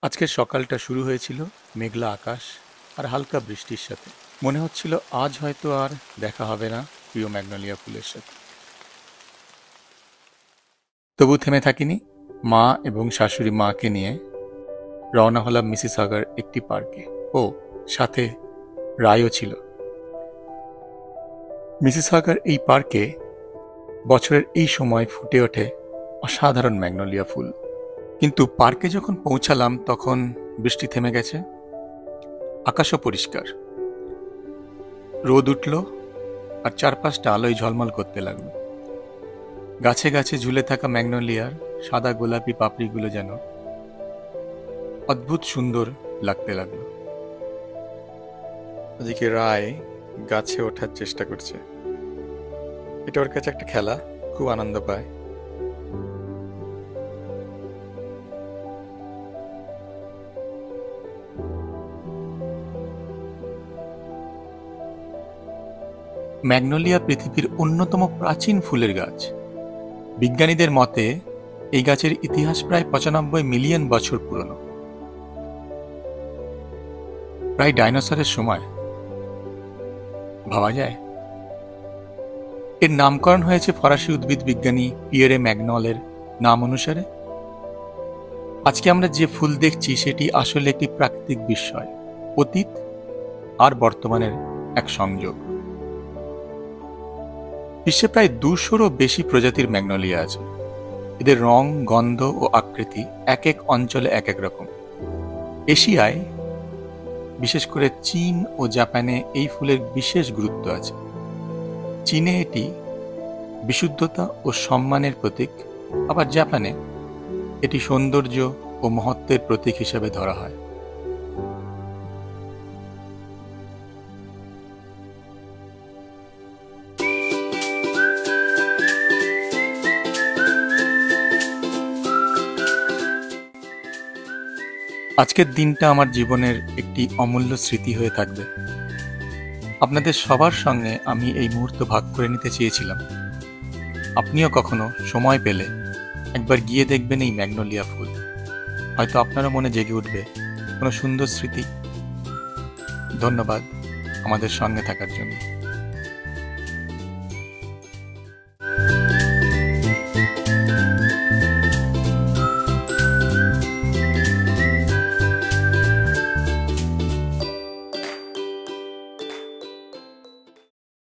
আজকের সকালটা শুরু হয়েছিল মেঘলা আকাশ আর হালকা বৃষ্টির সাথে। মনে হচ্ছিল আজ হয়তো আর দেখা হবে না প্রিয় ম্যাগনোলিয়া ফুলের সাথে। তবু থেমে থাকিনি। মা এবং শাশুড়ি মাকে নিয়ে রওনা হলাম মিসিসাগার একটি পার্কে। ও সাথে রায়ও ছিল। মিসিসাগার এই পার্কে বছরের এই সময় ফুটে ওঠে অসাধারণ ম্যাগনোলিয়া ফুল। কিন্তু পার্কে যখন পৌঁছালাম তখন বৃষ্টি থেমে গেছে, আকাশও পরিষ্কার। রোদ উঠল আর চারপাশটা আলোয় ঝলমল করতে লাগলো। গাছে গাছে ঝুলে থাকা ম্যাগনোলিয়ার সাদা গোলাপি পাপড়িগুলো যেন অদ্ভুত সুন্দর লাগতে লাগলো। ওদিকে রায় গাছে ওঠার চেষ্টা করছে। এটা ওর কাছে একটা খেলা, খুব আনন্দ পায়। ম্যাগনোলিয়া পৃথিবীর অন্যতম প্রাচীন ফুলের গাছ। বিজ্ঞানীদের মতে এই গাছের ইতিহাস প্রায় ৯৫ মিলিয়ন বছর পুরনো, প্রায় ডাইনোসরের সময়। ভাবা যায়। এর নামকরণ হয়েছে ফরাসি উদ্ভিদ বিজ্ঞানী পিয়েরে ম্যাগনলের নাম অনুসারে। আজকে আমরা যে ফুল দেখছি সেটি আসলে একটি প্রাকৃতিক বিস্ময়, অতীত আর বর্তমানের এক সংযোগ। বিশ্বে প্রায় ২০০-রও বেশি প্রজাতির ম্যাগনোলিয়া আছে। এদের রং, গন্ধ ও আকৃতি এক এক অঞ্চলে এক এক রকম। এশিয়ায়, বিশেষ করে চীন ও জাপানে এই ফুলের বিশেষ গুরুত্ব আছে। চীনে এটি বিশুদ্ধতা ও সম্মানের প্রতীক, আবার জাপানে এটি সৌন্দর্য ও মহত্বের প্রতীক হিসেবে ধরা হয়। আজকের দিনটা আমার জীবনের একটি অমূল্য স্মৃতি হয়ে থাকবে। আপনাদের সবার সঙ্গে আমি এই মুহূর্ত ভাগ করে নিতে চেয়েছিলাম। আপনিও কখনো সময় পেলে একবার গিয়ে দেখবেন এই ম্যাগনোলিয়া ফুল। হয়তো আপনারও মনে জেগে উঠবে কোনো সুন্দর স্মৃতি। ধন্যবাদ আমাদের সঙ্গে থাকার জন্য।